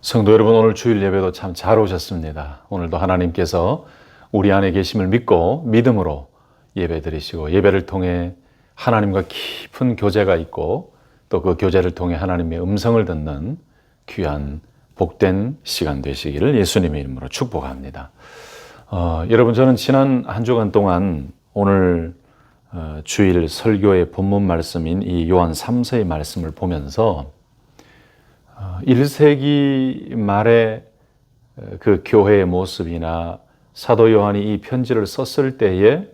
성도 여러분, 오늘 주일 예배도 참 잘 오셨습니다. 오늘도 하나님께서 우리 안에 계심을 믿고 믿음으로 예배 드리시고, 예배를 통해 하나님과 깊은 교제가 있고 또 그 교제를 통해 하나님의 음성을 듣는 귀한 복된 시간 되시기를 예수님의 이름으로 축복합니다. 여러분, 저는 지난 한 주간 동안 오늘 주일 설교의 본문 말씀인 이 요한 3서의 말씀을 보면서 1세기 말에 그 교회의 모습이나 사도 요한이 이 편지를 썼을 때의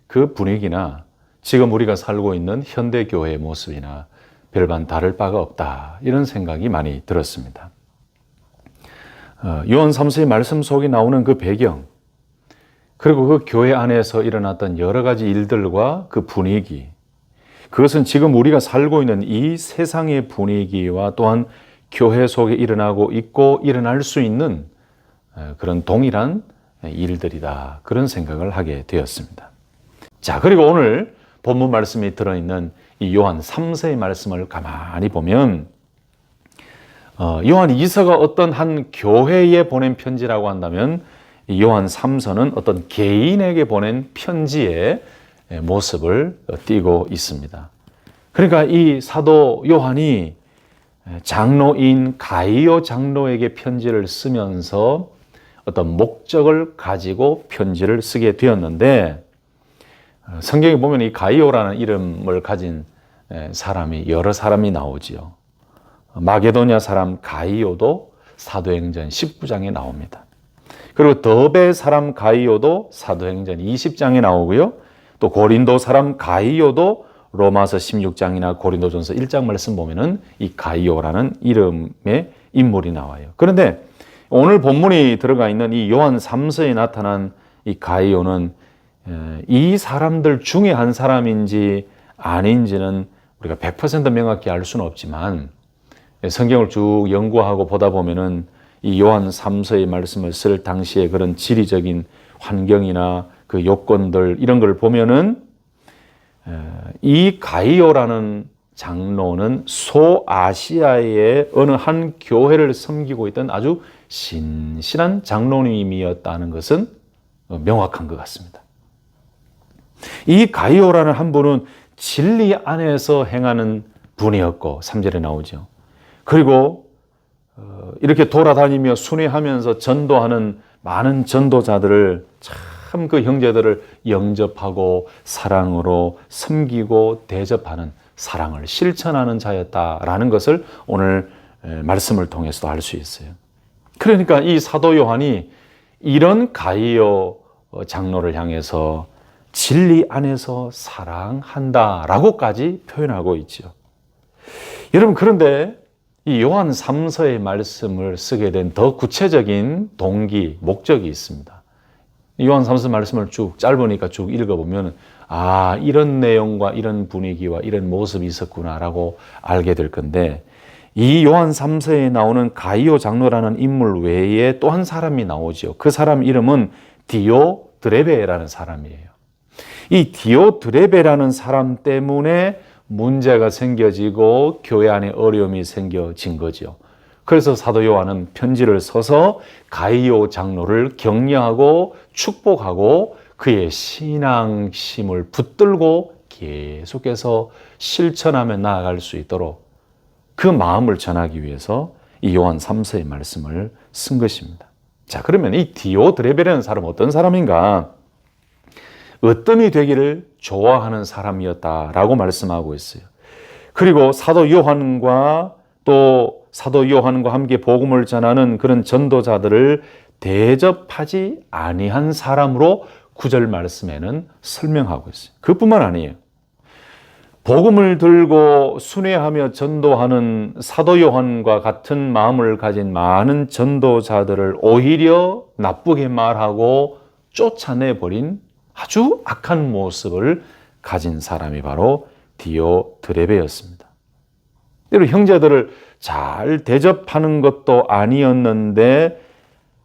그 분위기나 지금 우리가 살고 있는 현대 교회의 모습이나 별반 다를 바가 없다, 이런 생각이 많이 들었습니다. 요한 3서의 말씀 속에 나오는 그 배경, 그리고 그 교회 안에서 일어났던 여러 가지 일들과 그 분위기, 그것은 지금 우리가 살고 있는 이 세상의 분위기와 또한 교회 속에 일어나고 있고 일어날 수 있는 그런 동일한 일들이다, 그런 생각을 하게 되었습니다. 자, 그리고 오늘 본문 말씀이 들어있는 이 요한 3서의 말씀을 가만히 보면 요한 2서가 어떤 한 교회에 보낸 편지라고 한다면 이 요한 3서는 어떤 개인에게 보낸 편지의 모습을 띠고 있습니다. 그러니까 이 사도 요한이 장로인 가이오 장로에게 편지를 쓰면서 어떤 목적을 가지고 편지를 쓰게 되었는데, 성경에 보면 이 가이오라는 이름을 가진 사람이 여러 사람이 나오지요. 마게도냐 사람 가이오도 사도행전 19장에 나옵니다. 그리고 더베 사람 가이오도 사도행전 20장에 나오고요. 또 고린도 사람 가이오도 로마서 16장이나 고린도전서 1장 말씀 보면은 이 가이오라는 이름의 인물이 나와요. 그런데 오늘 본문이 들어가 있는 이 요한 3서에 나타난 이 가이오는 이 사람들 중에 한 사람인지 아닌지는 우리가 100% 명확히 알 수는 없지만, 성경을 쭉 연구하고 보다 보면은 이 요한 3서의 말씀을 쓸 당시의 그런 지리적인 환경이나 그 요건들, 이런 걸 보면은 이 가이오라는 장로는 소아시아의 어느 한 교회를 섬기고 있던 아주 신실한 장로님이었다는 것은 명확한 것 같습니다. 이 가이오라는 한 분은 진리 안에서 행하는 분이었고, 3절에 나오죠. 그리고 이렇게 돌아다니며 순회하면서 전도하는 많은 전도자들을, 참 그 형제들을 영접하고 사랑으로 섬기고 대접하는, 사랑을 실천하는 자였다라는 것을 오늘 말씀을 통해서도 알 수 있어요. 그러니까 이 사도 요한이 이런 가이오 장로를 향해서 진리 안에서 사랑한다라고까지 표현하고 있죠. 여러분, 그런데 이 요한 3서의 말씀을 쓰게 된 더 구체적인 동기, 목적이 있습니다. 요한 3서 말씀을 쭉 짧으니까 쭉 읽어보면 이런 내용과 이런 분위기와 이런 모습이 있었구나라고 알게 될 건데, 이 요한 3서에 나오는 가이오 장로라는 인물 외에 또 한 사람이 나오죠. 그 사람 이름은 디오드레베라는 사람이에요. 이 디오드레베라는 사람 때문에 문제가 생겨지고 교회 안에 어려움이 생겨진 거죠. 그래서 사도 요한은 편지를 써서 가이오 장로를 격려하고 축복하고 그의 신앙심을 붙들고 계속해서 실천하며 나아갈 수 있도록 그 마음을 전하기 위해서 이 요한 3서의 말씀을 쓴 것입니다. 자, 그러면 이 디오드레베라는 사람은 어떤 사람인가? 으뜸이 되기를 좋아하는 사람이었다라고 말씀하고 있어요. 그리고 사도 요한과 함께 복음을 전하는 그런 전도자들을 대접하지 아니한 사람으로 9절 말씀에는 설명하고 있어요. 그뿐만 아니에요. 복음을 들고 순회하며 전도하는 사도 요한과 같은 마음을 가진 많은 전도자들을 오히려 나쁘게 말하고 쫓아내버린 아주 악한 모습을 가진 사람이 바로 디오드레베였습니다. 그리고 형제들을 잘 대접하는 것도 아니었는데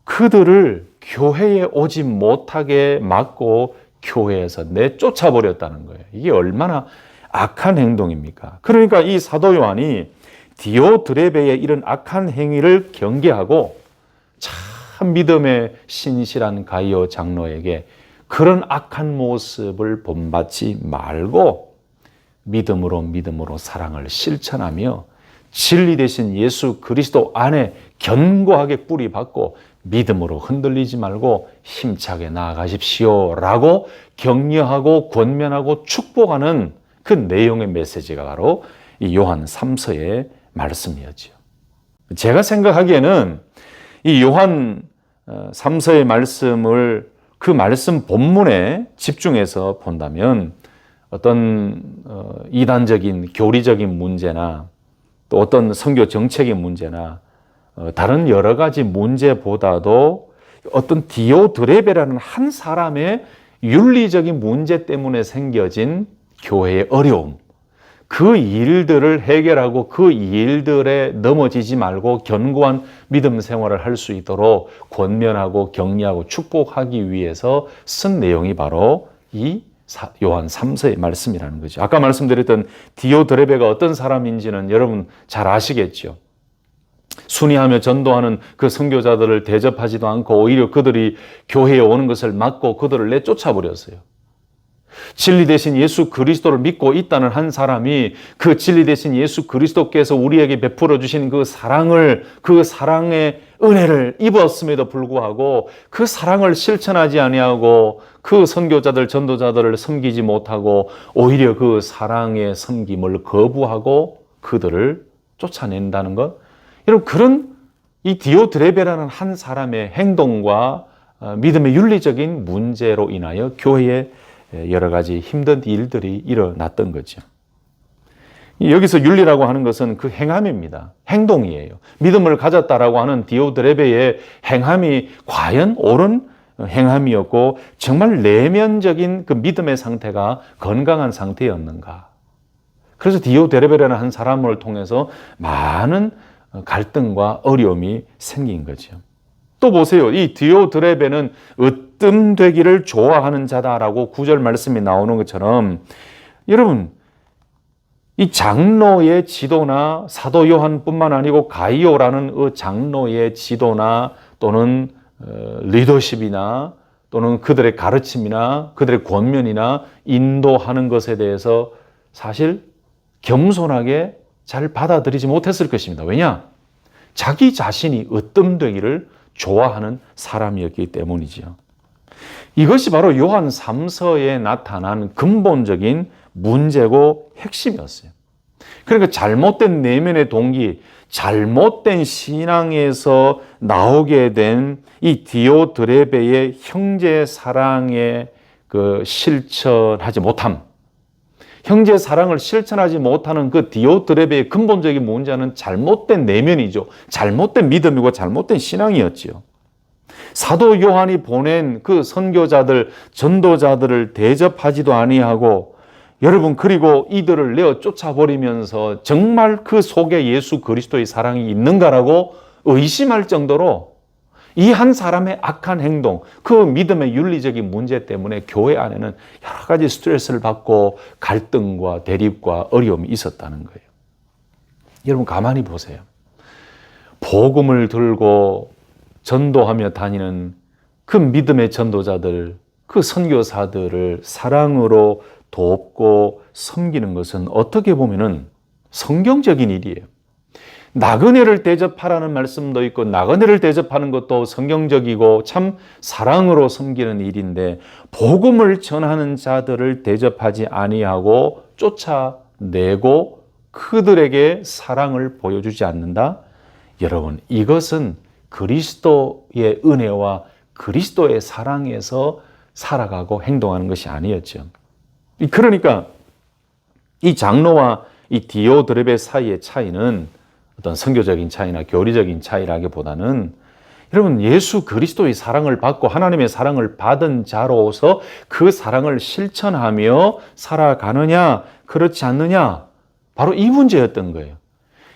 그들을 교회에 오지 못하게 막고 교회에서 내쫓아버렸다는 거예요. 이게 얼마나 악한 행동입니까? 그러니까 이 사도 요한이 디오드레베의 이런 악한 행위를 경계하고 참 믿음의 신실한 가이오 장로에게 그런 악한 모습을 본받지 말고 믿음으로 사랑을 실천하며 진리 되신 예수 그리스도 안에 견고하게 뿌리 박고 믿음으로 흔들리지 말고 힘차게 나아가십시오 라고 격려하고 권면하고 축복하는 그 내용의 메시지가 바로 이 요한 3서의 말씀이었죠. 제가 생각하기에는 이 요한 3서의 말씀을 그 말씀 본문에 집중해서 본다면 어떤 이단적인 교리적인 문제나 또 어떤 선교 정책의 문제나 다른 여러 가지 문제보다도 어떤 디오드레베라는 한 사람의 윤리적인 문제 때문에 생겨진 교회의 어려움, 그 일들을 해결하고 그 일들에 넘어지지 말고 견고한 믿음 생활을 할 수 있도록 권면하고 격려하고 축복하기 위해서 쓴 내용이 바로 이 요한 3서의 말씀이라는 거죠. 아까 말씀드렸던 디오드레베가 어떤 사람인지는 여러분 잘 아시겠죠. 순위하며 전도하는 그 선교자들을 대접하지도 않고 오히려 그들이 교회에 오는 것을 막고 그들을 내쫓아버렸어요. 진리 대신 예수 그리스도를 믿고 있다는 한 사람이 그 진리 대신 예수 그리스도께서 우리에게 베풀어 주신 그 사랑을, 그 사랑의 은혜를 입었음에도 불구하고 그 사랑을 실천하지 아니하고 그 선교자들, 전도자들을 섬기지 못하고 오히려 그 사랑의 섬김을 거부하고 그들을 쫓아낸다는 것. 여러분, 그런 이 디오드레베라는 한 사람의 행동과 믿음의 윤리적인 문제로 인하여 교회에 여러 가지 힘든 일들이 일어났던 거죠. 여기서 윤리라고 하는 것은 그 행함입니다. 행동이에요. 믿음을 가졌다라고 하는 디오드레베의 행함이 과연 옳은 행함이었고 정말 내면적인 그 믿음의 상태가 건강한 상태였는가. 그래서 디오드레베라는 한 사람을 통해서 많은 갈등과 어려움이 생긴 거죠. 또 보세요. 이 디오드레베는 으뜸되기를 좋아하는 자다라고 9절 말씀이 나오는 것처럼 여러분, 이 장로의 지도나 사도 요한뿐만 아니고 가이오라는 그 장로의 지도나 또는 리더십이나 또는 그들의 가르침이나 그들의 권면이나 인도하는 것에 대해서 사실 겸손하게 잘 받아들이지 못했을 것입니다. 왜냐? 자기 자신이 으뜸되기를 좋아하는 사람이었기 때문이지요. 이것이 바로 요한 3서에 나타난 근본적인 문제고 핵심이었어요. 그러니까 잘못된 내면의 동기, 잘못된 신앙에서 나오게 된 이 디오드레베의 형제 사랑의 그 실천하지 못함, 형제 사랑을 실천하지 못하는 그 디오드레베의 근본적인 문제는 잘못된 내면이죠. 잘못된 믿음이고 잘못된 신앙이었지요. 사도 요한이 보낸 그 선교자들, 전도자들을 대접하지도 아니하고 여러분, 그리고 이들을 내어 쫓아버리면서 정말 그 속에 예수 그리스도의 사랑이 있는가라고 의심할 정도로 이 한 사람의 악한 행동, 그 믿음의 윤리적인 문제 때문에 교회 안에는 여러 가지 스트레스를 받고 갈등과 대립과 어려움이 있었다는 거예요. 여러분, 가만히 보세요. 복음을 들고 전도하며 다니는 그 믿음의 전도자들, 그 선교사들을 사랑으로 돕고 섬기는 것은 어떻게 보면은 성경적인 일이에요. 나그네를 대접하라는 말씀도 있고 나그네를 대접하는 것도 성경적이고 참 사랑으로 섬기는 일인데 복음을 전하는 자들을 대접하지 아니하고 쫓아내고 그들에게 사랑을 보여주지 않는다? 여러분, 이것은 그리스도의 은혜와 그리스도의 사랑에서 살아가고 행동하는 것이 아니었죠. 그러니까 이 장로와 이 디오드레베 사이의 차이는 어떤 선교적인 차이나 교리적인 차이라기보다는 여러분, 예수 그리스도의 사랑을 받고 하나님의 사랑을 받은 자로서 그 사랑을 실천하며 살아가느냐 그렇지 않느냐, 바로 이 문제였던 거예요.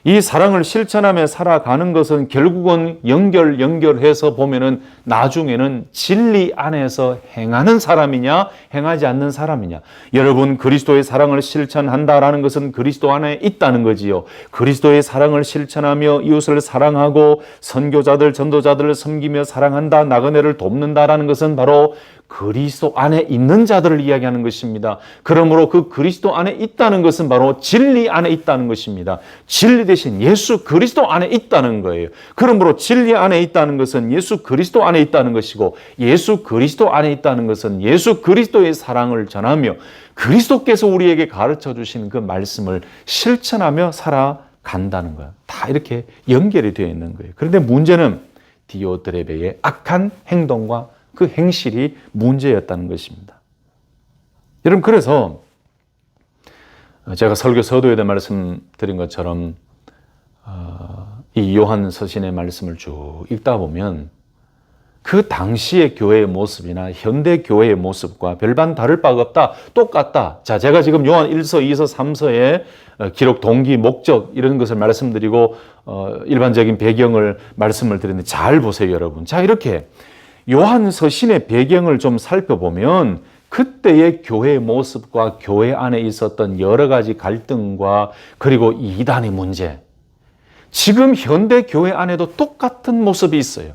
이 사랑을 실천하며 살아가는 것은 결국은 연결해서 보면은 나중에는 진리 안에서 행하는 사람이냐, 행하지 않는 사람이냐. 여러분, 그리스도의 사랑을 실천한다라는 것은 그리스도 안에 있다는 거지요. 그리스도의 사랑을 실천하며 이웃을 사랑하고 선교자들, 전도자들을 섬기며 사랑한다, 나그네를 돕는다라는 것은 바로 그리스도 안에 있는 자들을 이야기하는 것입니다. 그러므로 그 그리스도 안에 있다는 것은 바로 진리 안에 있다는 것입니다. 진리 대신 예수 그리스도 안에 있다는 거예요. 그러므로 진리 안에 있다는 것은 예수 그리스도 안에 있다는 것이고, 예수 그리스도 안에 있다는 것은 예수 그리스도의 사랑을 전하며 그리스도께서 우리에게 가르쳐 주신 그 말씀을 실천하며 살아간다는 거예요. 다 이렇게 연결이 되어 있는 거예요. 그런데 문제는 디오드레베의 악한 행동과 그 행실이 문제였다는 것입니다. 여러분, 그래서 제가 설교 서두에도 말씀드린 것처럼 이 요한 서신의 말씀을 쭉 읽다 보면 그 당시의 교회의 모습이나 현대 교회의 모습과 별반 다를 바가 없다, 똑같다. 자, 제가 지금 요한 1서, 2서, 3서의 기록 동기, 목적 이런 것을 말씀드리고 일반적인 배경을 말씀을 드렸는데 잘 보세요, 여러분. 자, 이렇게 요한 서신의 배경을 좀 살펴보면 그때의 교회의 모습과 교회 안에 있었던 여러 가지 갈등과 그리고 이단의 문제, 지금 현대 교회 안에도 똑같은 모습이 있어요.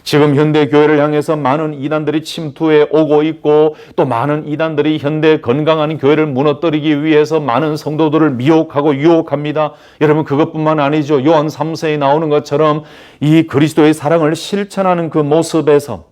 지금 현대 교회를 향해서 많은 이단들이 침투해 오고 있고, 또 많은 이단들이 현대 건강한 교회를 무너뜨리기 위해서 많은 성도들을 미혹하고 유혹합니다. 여러분, 그것뿐만 아니죠. 요한 3서에 나오는 것처럼 이 그리스도의 사랑을 실천하는 그 모습에서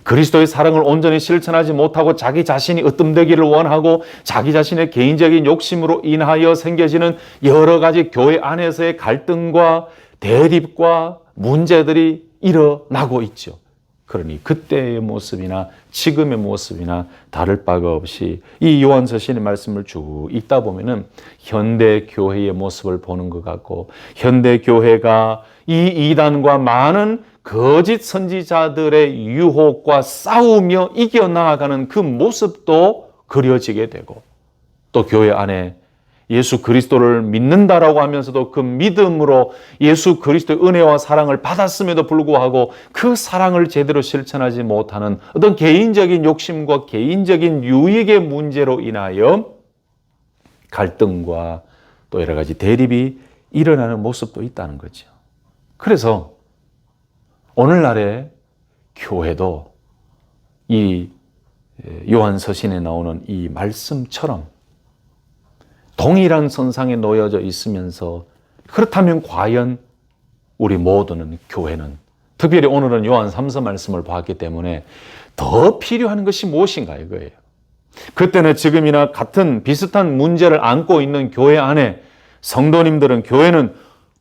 그리스도의 사랑을 온전히 실천하지 못하고 자기 자신이 으뜸되기를 원하고 자기 자신의 개인적인 욕심으로 인하여 생겨지는 여러 가지 교회 안에서의 갈등과 대립과 문제들이 일어나고 있죠. 그러니 그때의 모습이나 지금의 모습이나 다를 바가 없이 이 요한서신의 말씀을 쭉 읽다 보면은 현대 교회의 모습을 보는 것 같고, 현대 교회가 이 이단과 많은 거짓 선지자들의 유혹과 싸우며 이겨나가는 그 모습도 그려지게 되고, 또 교회 안에 예수 그리스도를 믿는다라고 하면서도 그 믿음으로 예수 그리스도의 은혜와 사랑을 받았음에도 불구하고 그 사랑을 제대로 실천하지 못하는 어떤 개인적인 욕심과 개인적인 유익의 문제로 인하여 갈등과 또 여러 가지 대립이 일어나는 모습도 있다는 거죠. 그래서 오늘날의 교회도 이 요한서신에 나오는 이 말씀처럼 동일한 선상에 놓여져 있으면서, 그렇다면 과연 우리 모두는, 교회는, 특별히 오늘은 요한 3서 말씀을 봤기 때문에 더 필요한 것이 무엇인가 이거예요. 그때는 지금이나 같은 비슷한 문제를 안고 있는 교회 안에 성도님들은, 교회는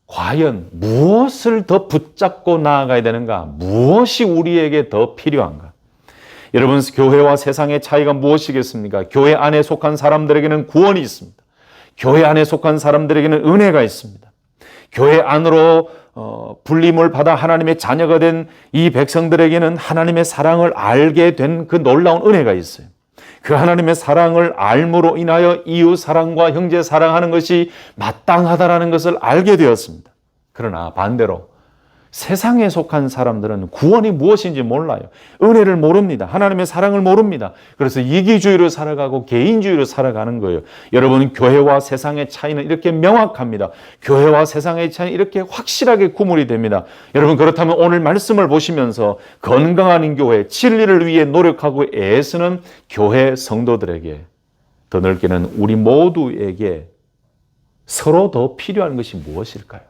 과연 무엇을 더 붙잡고 나아가야 되는가? 무엇이 우리에게 더 필요한가? 여러분, 교회와 세상의 차이가 무엇이겠습니까? 교회 안에 속한 사람들에게는 구원이 있습니다. 교회 안에 속한 사람들에게는 은혜가 있습니다. 교회 안으로 불림을 받아 하나님의 자녀가 된 이 백성들에게는 하나님의 사랑을 알게 된 그 놀라운 은혜가 있어요. 그 하나님의 사랑을 알므로 인하여 이웃 사랑과 형제 사랑하는 것이 마땅하다라는 것을 알게 되었습니다. 그러나 반대로 세상에 속한 사람들은 구원이 무엇인지 몰라요. 은혜를 모릅니다. 하나님의 사랑을 모릅니다. 그래서 이기주의로 살아가고 개인주의로 살아가는 거예요. 여러분, 교회와 세상의 차이는 이렇게 명확합니다. 교회와 세상의 차이는 이렇게 확실하게 구분이 됩니다. 여러분, 그렇다면 오늘 말씀을 보시면서 건강한 교회, 진리를 위해 노력하고 애쓰는 교회 성도들에게, 더 넓게는 우리 모두에게 서로 더 필요한 것이 무엇일까요?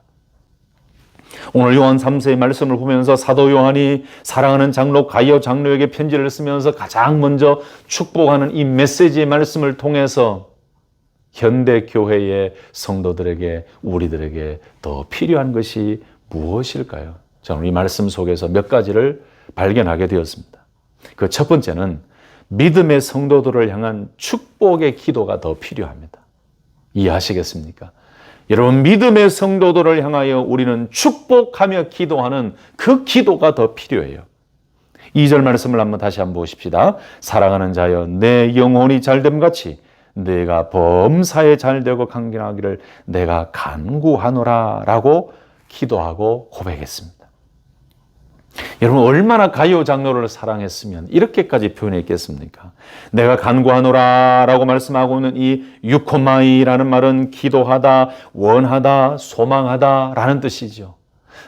오늘 요한 3서의 말씀을 보면서 사도 요한이 사랑하는 장로 가이오 장로에게 편지를 쓰면서 가장 먼저 축복하는 이 메시지의 말씀을 통해서 현대 교회의 성도들에게, 우리들에게 더 필요한 것이 무엇일까요? 저는 이 말씀 속에서 몇 가지를 발견하게 되었습니다. 그 첫 번째는 믿음의 성도들을 향한 축복의 기도가 더 필요합니다. 이해하시겠습니까? 여러분, 믿음의 성도들을 향하여 우리는 축복하며 기도하는 그 기도가 더 필요해요. 2절 말씀을 다시 한번 보십시다. 사랑하는 자여, 내 영혼이 잘됨같이 내가 범사에 잘되고 강건하기를 내가 간구하노라 라고 기도하고 고백했습니다. 여러분, 얼마나 가이오 장로를 사랑했으면 이렇게까지 표현했겠습니까? 내가 간구하노라 라고 말씀하고 있는 이 유코마이라는 말은 기도하다, 원하다, 소망하다 라는 뜻이죠.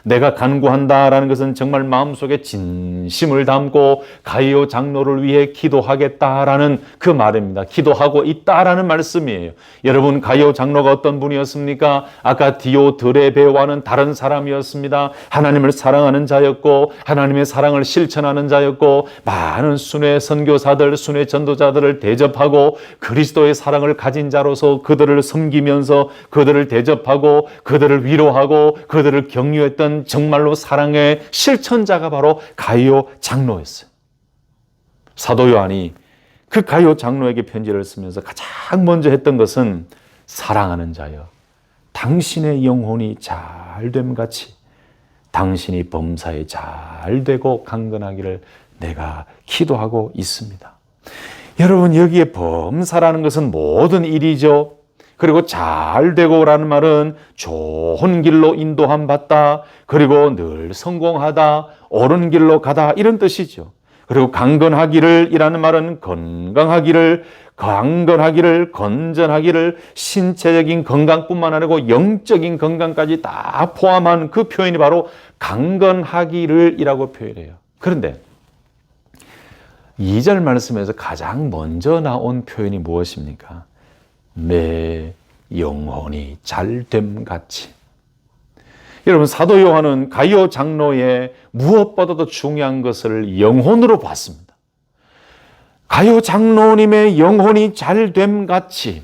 내가 간구한다라는 것은 정말 마음속에 진심을 담고 가이오 장로를 위해 기도하겠다라는 그 말입니다. 기도하고 있다라는 말씀이에요. 여러분, 가이오 장로가 어떤 분이었습니까? 아까 디오드레베와는 다른 사람이었습니다. 하나님을 사랑하는 자였고 하나님의 사랑을 실천하는 자였고 많은 순회 선교사들, 순회 전도자들을 대접하고 그리스도의 사랑을 가진 자로서 그들을 섬기면서 그들을 대접하고 그들을 위로하고 그들을 격려했던 정말로 사랑의 실천자가 바로 가이오 장로였어요. 사도 요한이 그 가이오 장로에게 편지를 쓰면서 가장 먼저 했던 것은 사랑하는 자여, 당신의 영혼이 잘됨 같이 당신이 범사에 잘되고 강건하기를 내가 기도하고 있습니다. 여러분, 여기에 범사라는 것은 모든 일이죠. 그리고 잘되고라는 말은 좋은 길로 인도함 받다, 그리고 늘 성공하다, 옳은 길로 가다 이런 뜻이죠. 그리고 강건하기를 이라는 말은 건강하기를, 강건하기를, 건전하기를, 신체적인 건강뿐만 아니고 영적인 건강까지 다 포함한 그 표현이 바로 강건하기를 이라고 표현해요. 그런데 2절 말씀에서 가장 먼저 나온 표현이 무엇입니까? 내 영혼이 잘됨 같이. 여러분, 사도 요한은 가이오 장로의 무엇보다도 중요한 것을 영혼으로 봤습니다. 가이오 장로님의 영혼이 잘됨 같이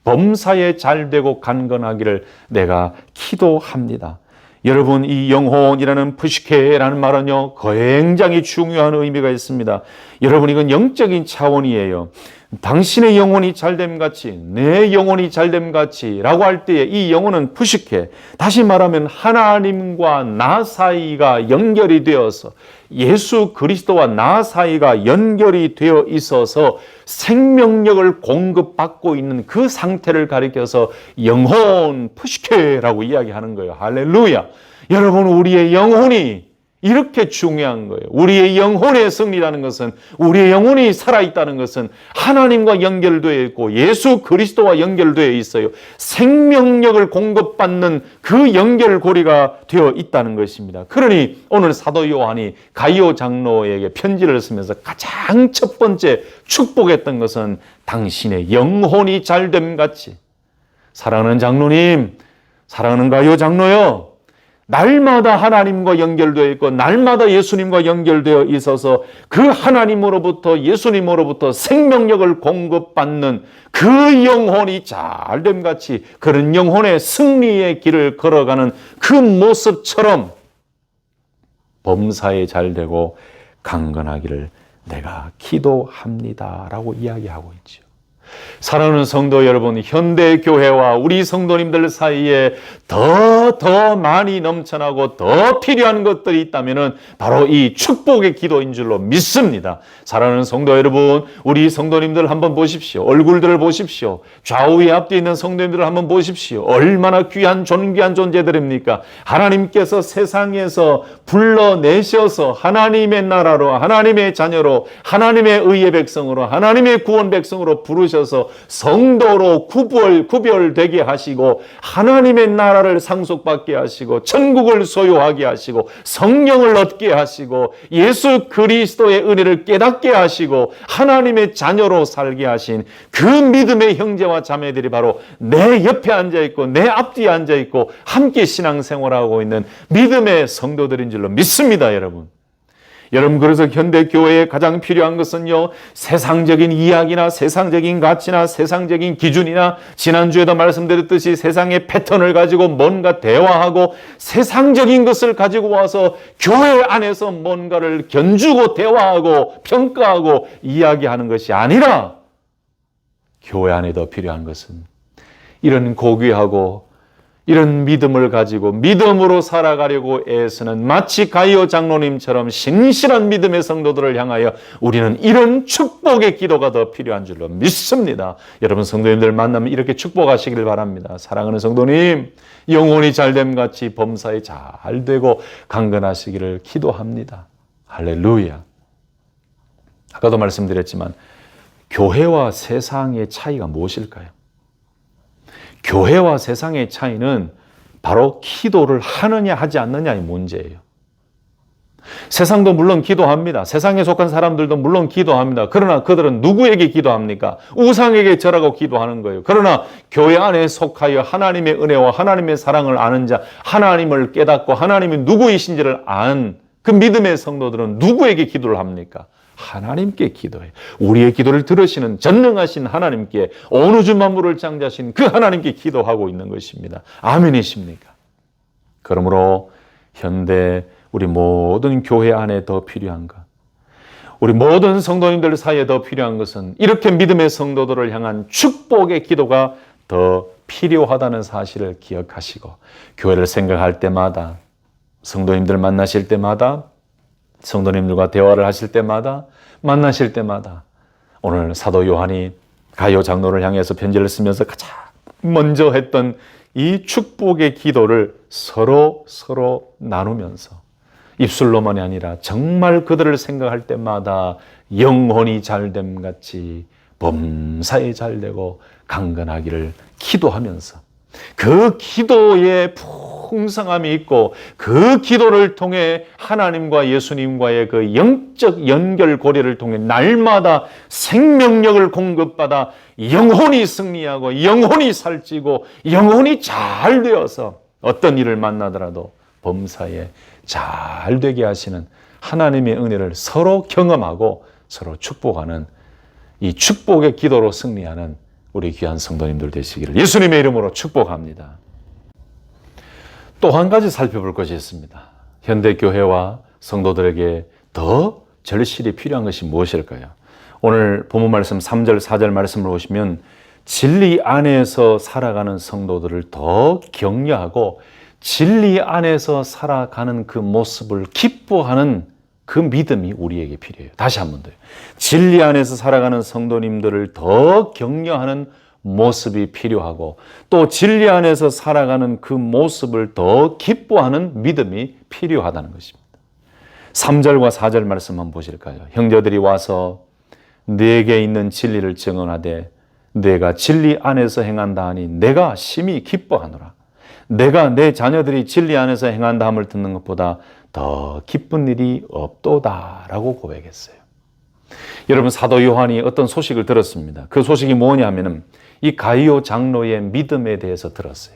범사에 잘되고 강건하기를 내가 기도합니다. 여러분, 이 영혼이라는 푸시케라는 말은요, 굉장히 중요한 의미가 있습니다. 여러분, 이건 영적인 차원이에요. 당신의 영혼이 잘됨 같이, 내 영혼이 잘됨 같이 라고 할 때에 이 영혼은 푸시케, 다시 말하면 하나님과 나 사이가 연결이 되어서 예수 그리스도와 나 사이가 연결이 되어 있어서 생명력을 공급받고 있는 그 상태를 가리켜서 영혼 푸시케라고 이야기하는 거예요. 할렐루야. 여러분, 우리의 영혼이 이렇게 중요한 거예요. 우리의 영혼의 승리라는 것은, 우리의 영혼이 살아있다는 것은 하나님과 연결되어 있고 예수 그리스도와 연결되어 있어요. 생명력을 공급받는 그 연결고리가 되어 있다는 것입니다. 그러니 오늘 사도 요한이 가이오 장로에게 편지를 쓰면서 가장 첫 번째 축복했던 것은 당신의 영혼이 잘됨 같이. 사랑하는 장로님, 사랑하는 가이오 장로요, 날마다 하나님과 연결되어 있고 날마다 예수님과 연결되어 있어서 그 하나님으로부터 예수님으로부터 생명력을 공급받는 그 영혼이 잘됨 같이 그런 영혼의 승리의 길을 걸어가는 그 모습처럼 범사에 잘되고 강건하기를 내가 기도합니다 라고 이야기하고 있죠. 사랑하는 성도 여러분, 현대교회와 우리 성도님들 사이에 더 많이 넘쳐나고 더 필요한 것들이 있다면 바로 이 축복의 기도인 줄로 믿습니다. 사랑하는 성도 여러분, 우리 성도님들 한번 보십시오. 얼굴들을 보십시오. 좌우에 앞뒤에 있는 성도님들을 한번 보십시오. 얼마나 귀한 존귀한 존재들입니까? 하나님께서 세상에서 불러내셔서 하나님의 나라로, 하나님의 자녀로, 하나님의 의의 백성으로, 하나님의 구원 백성으로 부르셔서 성도로 구별되게 하시고 하나님의 나라를 상속받게 하시고 천국을 소유하게 하시고 성령을 얻게 하시고 예수 그리스도의 은혜를 깨닫게 하시고 하나님의 자녀로 살게 하신 그 믿음의 형제와 자매들이 바로 내 옆에 앉아있고 내 앞뒤에 앉아있고 함께 신앙생활하고 있는 믿음의 성도들인 줄로 믿습니다. 여러분, 그래서 현대교회에 가장 필요한 것은요, 세상적인 이야기나 세상적인 가치나 세상적인 기준이나 지난주에도 말씀드렸듯이 세상의 패턴을 가지고 뭔가 대화하고 세상적인 것을 가지고 와서 교회 안에서 뭔가를 견주고 대화하고 평가하고 이야기하는 것이 아니라 교회 안에 더 필요한 것은 이런 고귀하고 이런 믿음을 가지고 믿음으로 살아가려고 애쓰는 마치 가이오 장로님처럼 신실한 믿음의 성도들을 향하여 우리는 이런 축복의 기도가 더 필요한 줄로 믿습니다. 여러분 성도님들 만나면 이렇게 축복하시길 바랍니다. 사랑하는 성도님, 영혼이 잘됨같이 범사에 잘 되고 강건하시기를 기도합니다. 할렐루야. 아까도 말씀드렸지만 교회와 세상의 차이가 무엇일까요? 교회와 세상의 차이는 바로 기도를 하느냐 하지 않느냐의 문제예요. 세상도 물론 기도합니다. 세상에 속한 사람들도 물론 기도합니다. 그러나 그들은 누구에게 기도합니까? 우상에게 절하고 기도하는 거예요. 그러나 교회 안에 속하여 하나님의 은혜와 하나님의 사랑을 아는 자, 하나님을 깨닫고 하나님이 누구이신지를 아는 그 믿음의 성도들은 누구에게 기도를 합니까? 하나님께 기도해요. 우리의 기도를 들으시는 전능하신 하나님께, 온 우주 만물을 창조하신 그 하나님께 기도하고 있는 것입니다. 아멘이십니까? 그러므로 현대 우리 모든 교회 안에 더 필요한 것, 우리 모든 성도님들 사이에 더 필요한 것은 이렇게 믿음의 성도들을 향한 축복의 기도가 더 필요하다는 사실을 기억하시고, 교회를 생각할 때마다, 성도님들 만나실 때마다, 성도님들과 대화를 하실 때마다, 만나실 때마다 오늘 사도 요한이 가이오 장로를 향해서 편지를 쓰면서 가장 먼저 했던 이 축복의 기도를 서로 나누면서 입술로만이 아니라 정말 그들을 생각할 때마다 영혼이 잘됨 같이 범사에 잘되고 강건하기를 기도하면서 그 기도에 풍성함이 있고 그 기도를 통해 하나님과 예수님과의 그 영적 연결고리를 통해 날마다 생명력을 공급받아 영혼이 승리하고 영혼이 살찌고 영혼이 잘 되어서 어떤 일을 만나더라도 범사에 잘 되게 하시는 하나님의 은혜를 서로 경험하고 서로 축복하는 이 축복의 기도로 승리하는 우리 귀한 성도님들 되시기를 예수님의 이름으로 축복합니다. 또 한 가지 살펴볼 것이 있습니다. 현대교회와 성도들에게 더 절실히 필요한 것이 무엇일까요? 오늘 본문 말씀 3절, 4절 말씀을 보시면 진리 안에서 살아가는 성도들을 더 격려하고 진리 안에서 살아가는 그 모습을 기뻐하는 그 믿음이 우리에게 필요해요. 다시 한 번 더요. 진리 안에서 살아가는 성도님들을 더 격려하는 모습이 필요하고 또 진리 안에서 살아가는 그 모습을 더 기뻐하는 믿음이 필요하다는 것입니다. 3절과 4절 말씀 한번 보실까요? 형제들이 와서 내게 있는 진리를 증언하되 내가 진리 안에서 행한다 하니 내가 심히 기뻐하노라. 내가 내 자녀들이 진리 안에서 행한다 함을 듣는 것보다 더 기쁜 일이 없도다 라고 고백했어요. 여러분 사도 요한이 어떤 소식을 들었습니다. 그 소식이 뭐냐 하면은 이 가이오 장로의 믿음에 대해서 들었어요.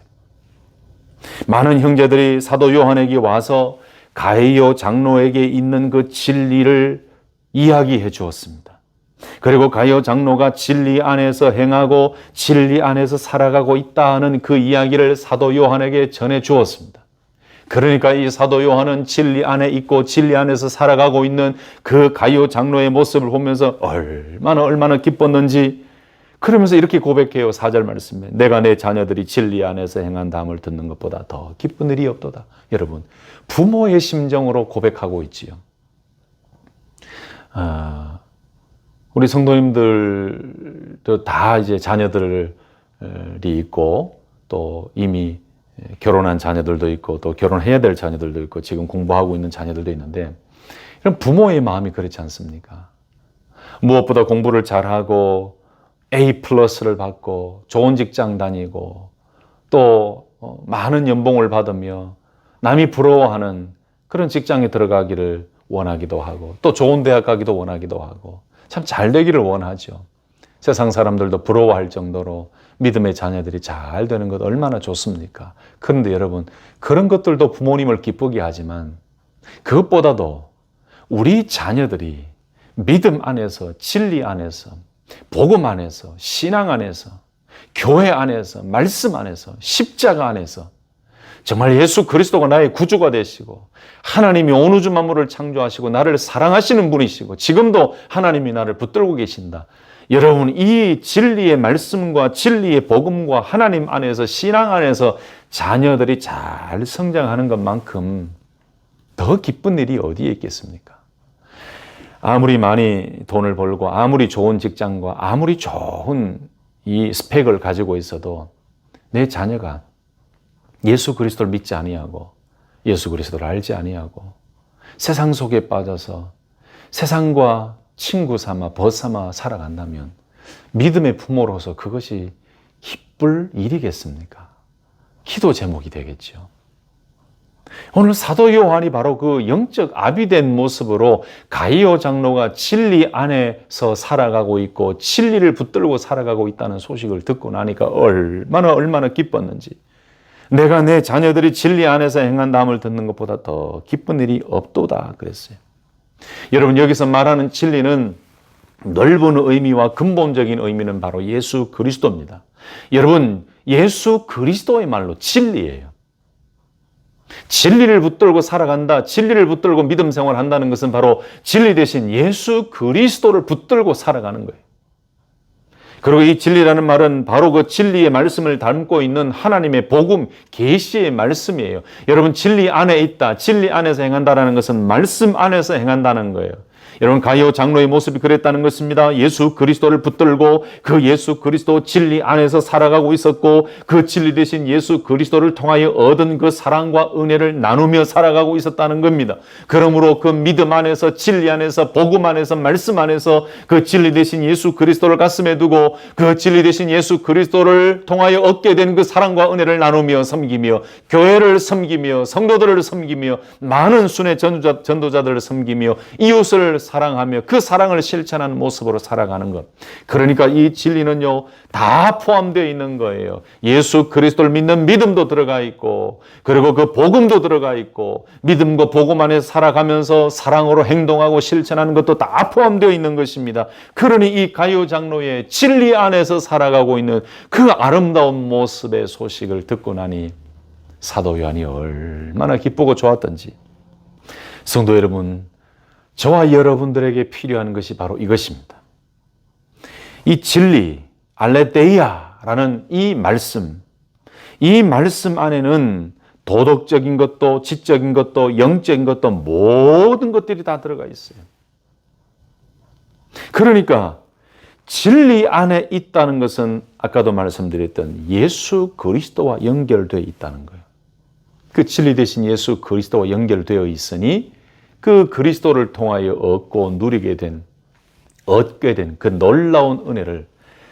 많은 형제들이 사도 요한에게 와서 가이오 장로에게 있는 그 진리를 이야기해 주었습니다. 그리고 가이오 장로가 진리 안에서 행하고 진리 안에서 살아가고 있다는 그 이야기를 사도 요한에게 전해 주었습니다. 그러니까 이 사도 요한은 진리 안에 있고 진리 안에서 살아가고 있는 그 가이오 장로의 모습을 보면서 얼마나 기뻤는지 그러면서 이렇게 고백해요. 4절 말씀에 내가 내 자녀들이 진리 안에서 행한다 함을 듣는 것보다 더 기쁜 일이 없도다. 여러분 부모의 심정으로 고백하고 있지요. 우리 성도님들도 다 이제 자녀들이 있고 또 이미 결혼한 자녀들도 있고 또 결혼해야 될 자녀들도 있고 지금 공부하고 있는 자녀들도 있는데 이런 부모의 마음이 그렇지 않습니까? 무엇보다 공부를 잘하고 A+를 받고 좋은 직장 다니고 또 많은 연봉을 받으며 남이 부러워하는 그런 직장에 들어가기를 원하기도 하고 또 좋은 대학 가기도 원하기도 하고 참 잘 되기를 원하죠. 세상 사람들도 부러워할 정도로 믿음의 자녀들이 잘 되는 것 얼마나 좋습니까? 그런데 여러분 그런 것들도 부모님을 기쁘게 하지만 그것보다도 우리 자녀들이 믿음 안에서 진리 안에서 복음 안에서 신앙 안에서 교회 안에서 말씀 안에서 십자가 안에서 정말 예수 그리스도가 나의 구주가 되시고 하나님이 온 우주 만물을 창조하시고 나를 사랑하시는 분이시고 지금도 하나님이 나를 붙들고 계신다. 여러분, 이 진리의 말씀과 진리의 복음과 하나님 안에서, 신앙 안에서 자녀들이 잘 성장하는 것만큼 더 기쁜 일이 어디에 있겠습니까? 아무리 많이 돈을 벌고 아무리 좋은 직장과 아무리 좋은 이 스펙을 가지고 있어도 내 자녀가 예수 그리스도를 믿지 아니하고 예수 그리스도를 알지 아니하고 세상 속에 빠져서 세상과 친구 삼아 벗삼아 살아간다면 믿음의 부모로서 그것이 기쁠 일이겠습니까? 기도 제목이 되겠죠. 오늘 사도 요한이 바로 그 영적 아비된 모습으로 가이오 장로가 진리 안에서 살아가고 있고 진리를 붙들고 살아가고 있다는 소식을 듣고 나니까 얼마나 기뻤는지, 내가 내 자녀들이 진리 안에서 행한다함을 듣는 것보다 더 기쁜 일이 없도다 그랬어요. 여러분, 여기서 말하는 진리는 넓은 의미와 근본적인 의미는 바로 예수 그리스도입니다. 여러분, 예수 그리스도의 말로 진리예요. 진리를 붙들고 살아간다, 진리를 붙들고 믿음 생활을 한다는 것은 바로 진리 대신 예수 그리스도를 붙들고 살아가는 거예요. 그리고 이 진리라는 말은 바로 그 진리의 말씀을 담고 있는 하나님의 복음, 계시의 말씀이에요. 여러분, 진리 안에 있다, 진리 안에서 행한다는 것은 말씀 안에서 행한다는 거예요. 여러분, 가이오 장로의 모습이 그랬다는 것입니다. 예수 그리스도를 붙들고 그 예수 그리스도 진리 안에서 살아가고 있었고 그 진리 대신 예수 그리스도를 통하여 얻은 그 사랑과 은혜를 나누며 살아가고 있었다는 겁니다. 그러므로 그 믿음 안에서, 진리 안에서, 복음 안에서, 말씀 안에서 그 진리 대신 예수 그리스도를 가슴에 두고 그 진리 대신 예수 그리스도를 통하여 얻게 된 그 사랑과 은혜를 나누며 섬기며 교회를 섬기며 성도들을 섬기며 많은 순회 전도자들을 섬기며 이웃을 사랑하며 그 사랑을 실천하는 모습으로 살아가는 것. 그러니까 이 진리는요, 다 포함되어 있는 거예요. 예수 그리스도를 믿는 믿음도 들어가 있고, 그리고 그 복음도 들어가 있고, 믿음과 복음 안에서 살아가면서 사랑으로 행동하고 실천하는 것도 다 포함되어 있는 것입니다. 그러니 이 가이오 장로의 진리 안에서 살아가고 있는 그 아름다운 모습의 소식을 듣고 나니 사도 요한이 얼마나 기쁘고 좋았던지. 성도 여러분, 저와 여러분들에게 필요한 것이 바로 이것입니다. 이 진리, 알레데이아라는 이 말씀 안에는 도덕적인 것도, 지적인 것도, 영적인 것도 모든 것들이 다 들어가 있어요. 그러니까 진리 안에 있다는 것은 아까도 말씀드렸던 예수 그리스도와 연결되어 있다는 거예요. 그 진리 대신 예수 그리스도와 연결되어 있으니 그 그리스도를 통하여 얻게 된 그 놀라운 은혜를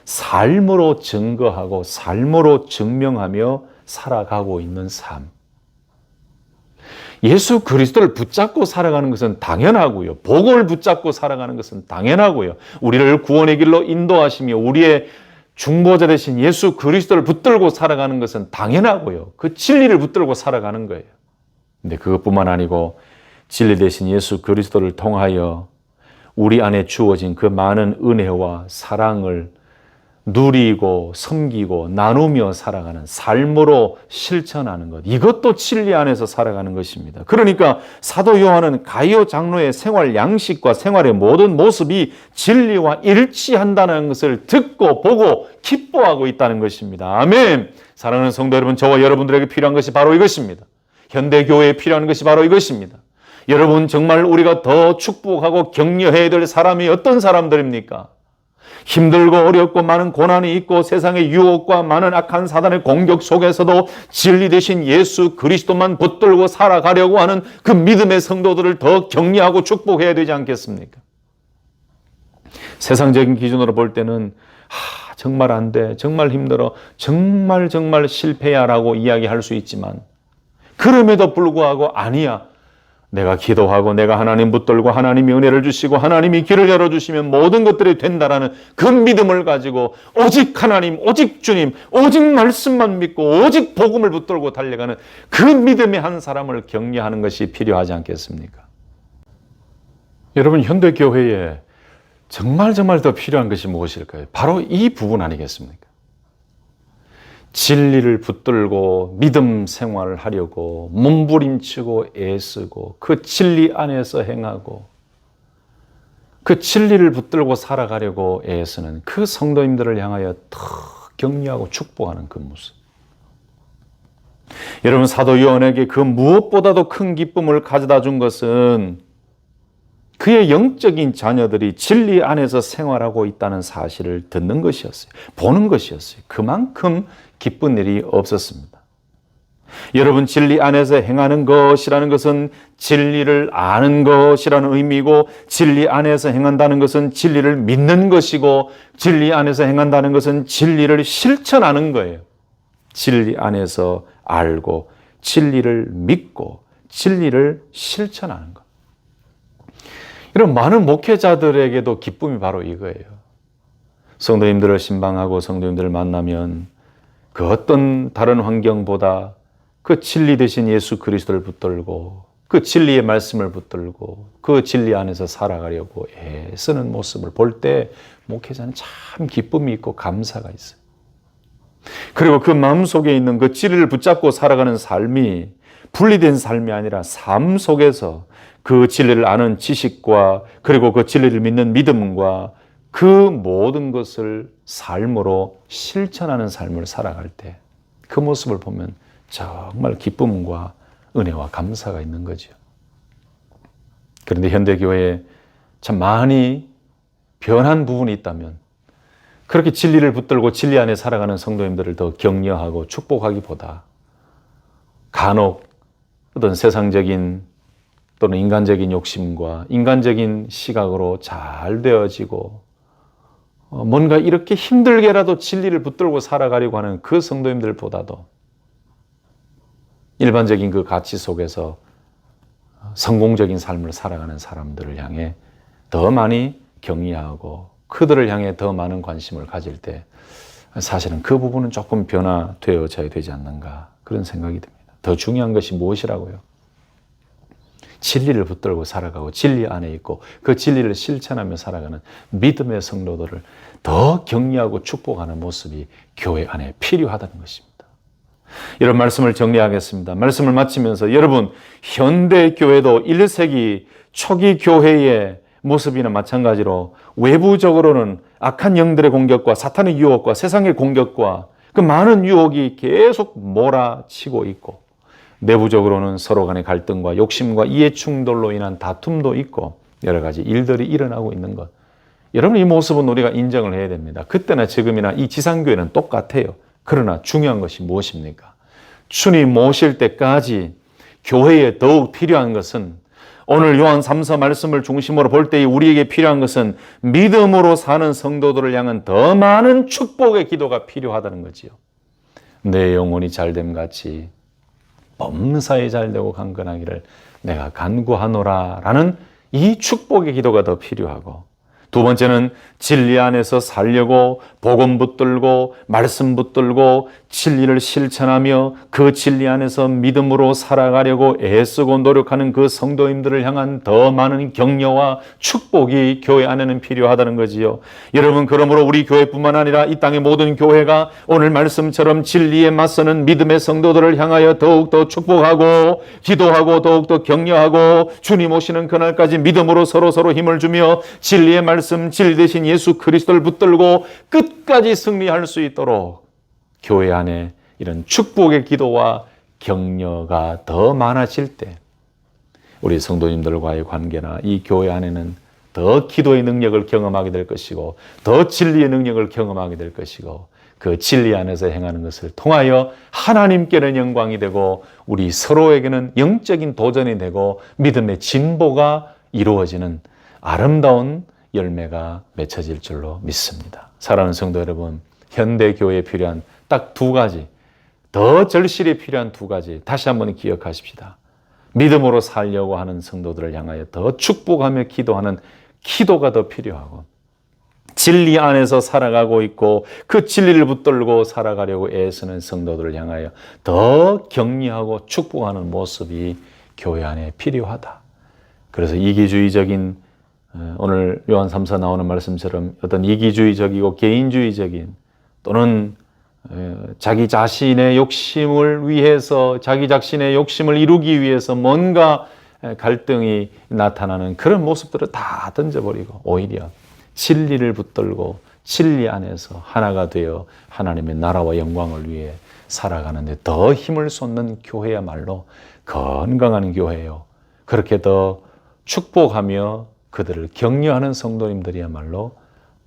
삶으로 증거하고 삶으로 증명하며 살아가고 있는 삶. 예수 그리스도를 붙잡고 살아가는 것은 당연하고요. 복음을 붙잡고 살아가는 것은 당연하고요. 우리를 구원의 길로 인도하시며 우리의 중보자 되신 예수 그리스도를 붙들고 살아가는 것은 당연하고요. 그 진리를 붙들고 살아가는 거예요. 근데 그것뿐만 아니고 진리 대신 예수 그리스도를 통하여 우리 안에 주어진 그 많은 은혜와 사랑을 누리고 섬기고 나누며 살아가는 삶으로 실천하는 것, 이것도 진리 안에서 살아가는 것입니다. 그러니까 사도 요한은 가이오 장로의 생활 양식과 생활의 모든 모습이 진리와 일치한다는 것을 듣고 보고 기뻐하고 있다는 것입니다. 아멘. 사랑하는 성도 여러분, 저와 여러분들에게 필요한 것이 바로 이것입니다. 현대교회에 필요한 것이 바로 이것입니다. 여러분, 정말 우리가 더 축복하고 격려해야 될 사람이 어떤 사람들입니까? 힘들고 어렵고 많은 고난이 있고 세상의 유혹과 많은 악한 사단의 공격 속에서도 진리 대신 예수 그리스도만 붙들고 살아가려고 하는 그 믿음의 성도들을 더 격려하고 축복해야 되지 않겠습니까? 세상적인 기준으로 볼 때는 정말 안 돼, 정말 힘들어, 정말 실패야 라고 이야기할 수 있지만, 그럼에도 불구하고 아니야, 내가 기도하고 내가 하나님 붙들고 하나님이 은혜를 주시고 하나님이 길을 열어주시면 모든 것들이 된다라는 그 믿음을 가지고 오직 하나님, 오직 주님, 오직 말씀만 믿고 오직 복음을 붙들고 달려가는 그 믿음의 한 사람을 격려하는 것이 필요하지 않겠습니까? 여러분, 현대교회에 정말 더 필요한 것이 무엇일까요? 바로 이 부분 아니겠습니까? 진리를 붙들고 믿음 생활을 하려고 몸부림치고 애쓰고 그 진리 안에서 행하고 그 진리를 붙들고 살아가려고 애쓰는 그 성도님들을 향하여 더 격려하고 축복하는 그 모습. 여러분, 사도 요한에게 그 무엇보다도 큰 기쁨을 가져다 준 것은 그의 영적인 자녀들이 진리 안에서 생활하고 있다는 사실을 듣는 것이었어요. 보는 것이었어요. 그만큼 기쁜 일이 없었습니다. 여러분, 진리 안에서 행하는 것이라는 것은 진리를 아는 것이라는 의미고, 진리 안에서 행한다는 것은 진리를 믿는 것이고, 진리 안에서 행한다는 것은 진리를 실천하는 거예요. 진리 안에서 알고, 진리를 믿고, 진리를 실천하는 것. 이런 많은 목회자들에게도 기쁨이 바로 이거예요. 성도님들을 신방하고 성도님들을 만나면 그 어떤 다른 환경보다 그 진리 되신 예수 그리스도를 붙들고 그 진리의 말씀을 붙들고 그 진리 안에서 살아가려고 애쓰는 모습을 볼 때 목회자는 참 기쁨이 있고 감사가 있어요. 그리고 그 마음속에 있는 그 진리를 붙잡고 살아가는 삶이 분리된 삶이 아니라 삶 속에서 그 진리를 아는 지식과 그리고 그 진리를 믿는 믿음과 그 모든 것을 삶으로 실천하는 삶을 살아갈 때 그 모습을 보면 정말 기쁨과 은혜와 감사가 있는 거죠. 그런데 현대교회에 참 많이 변한 부분이 있다면 그렇게 진리를 붙들고 진리 안에 살아가는 성도님들을 더 격려하고 축복하기보다 간혹 어떤 세상적인 또는 인간적인 욕심과 인간적인 시각으로 잘 되어지고 뭔가 이렇게 힘들게라도 진리를 붙들고 살아가려고 하는 그 성도님들보다도 일반적인 그 가치 속에서 성공적인 삶을 살아가는 사람들을 향해 더 많이 격려하고 그들을 향해 더 많은 관심을 가질 때 사실은 그 부분은 조금 변화되어져야 되지 않는가 그런 생각이 듭니다. 더 중요한 것이 무엇이라고요? 진리를 붙들고 살아가고 진리 안에 있고 그 진리를 실천하며 살아가는 믿음의 성도들을 더 격려하고 축복하는 모습이 교회 안에 필요하다는 것입니다. 이런 말씀을 정리하겠습니다. 말씀을 마치면서 여러분, 현대 교회도 1세기 초기 교회의 모습이나 마찬가지로 외부적으로는 악한 영들의 공격과 사탄의 유혹과 세상의 공격과 그 많은 유혹이 계속 몰아치고 있고 내부적으로는 서로 간의 갈등과 욕심과 이해 충돌로 인한 다툼도 있고 여러 가지 일들이 일어나고 있는 것. 여러분, 이 모습은 우리가 인정을 해야 됩니다. 그때나 지금이나 이 지상교회는 똑같아요. 그러나 중요한 것이 무엇입니까? 주님 모실 때까지 교회에 더욱 필요한 것은 오늘 요한 3서 말씀을 중심으로 볼 때 우리에게 필요한 것은 믿음으로 사는 성도들을 향한 더 많은 축복의 기도가 필요하다는 거지요. 내 영혼이 잘됨 같이 범사에 잘되고 강건하기를 내가 간구하노라 라는 이 축복의 기도가 더 필요하고 두 번째는 진리 안에서 살려고 복음 붙들고 말씀 붙들고 진리를 실천하며 그 진리 안에서 믿음으로 살아가려고 애쓰고 노력하는 그 성도님들을 향한 더 많은 격려와 축복이 교회 안에는 필요하다는 거지요. 여러분, 그러므로 우리 교회뿐만 아니라 이 땅의 모든 교회가 오늘 말씀처럼 진리에 맞서는 믿음의 성도들을 향하여 더욱더 축복하고 기도하고 더욱더 격려하고 주님 오시는 그날까지 믿음으로 서로 힘을 주며 진리의 말씀 진리 대신 예수 그리스도를 붙들고 끝까지 승리할 수 있도록 교회 안에 이런 축복의 기도와 격려가 더 많아질 때 우리 성도님들과의 관계나 이 교회 안에는 더 기도의 능력을 경험하게 될 것이고 더 진리의 능력을 경험하게 될 것이고 그 진리 안에서 행하는 것을 통하여 하나님께는 영광이 되고 우리 서로에게는 영적인 도전이 되고 믿음의 진보가 이루어지는 아름다운 열매가 맺혀질 줄로 믿습니다. 사랑하는 성도 여러분, 현대 교회에 필요한 딱 두 가지, 더 절실히 필요한 두 가지 다시 한번 기억하십시다. 믿음으로 살려고 하는 성도들을 향하여 더 축복하며 기도하는 기도가 더 필요하고 진리 안에서 살아가고 있고 그 진리를 붙들고 살아가려고 애쓰는 성도들을 향하여 더 격려하고 축복하는 모습이 교회 안에 필요하다. 그래서 이기주의적인 오늘 요한 3서 나오는 말씀처럼 어떤 이기주의적이고 개인주의적인 또는 자기 자신의 욕심을 위해서 자기 자신의 욕심을 이루기 위해서 뭔가 갈등이 나타나는 그런 모습들을 다 던져버리고 오히려 진리를 붙들고 진리 안에서 하나가 되어 하나님의 나라와 영광을 위해 살아가는데 더 힘을 쏟는 교회야말로 건강한 교회요. 그렇게 더 축복하며 그들을 격려하는 성도님들이야말로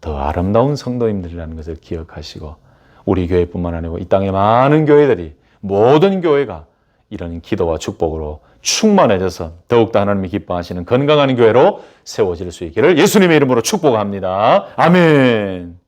더 아름다운 성도님들이라는 것을 기억하시고 우리 교회뿐만 아니고 이 땅의 많은 교회들이 모든 교회가 이런 기도와 축복으로 충만해져서 더욱더 하나님이 기뻐하시는 건강한 교회로 세워질 수 있기를 예수님의 이름으로 축복합니다. 아멘.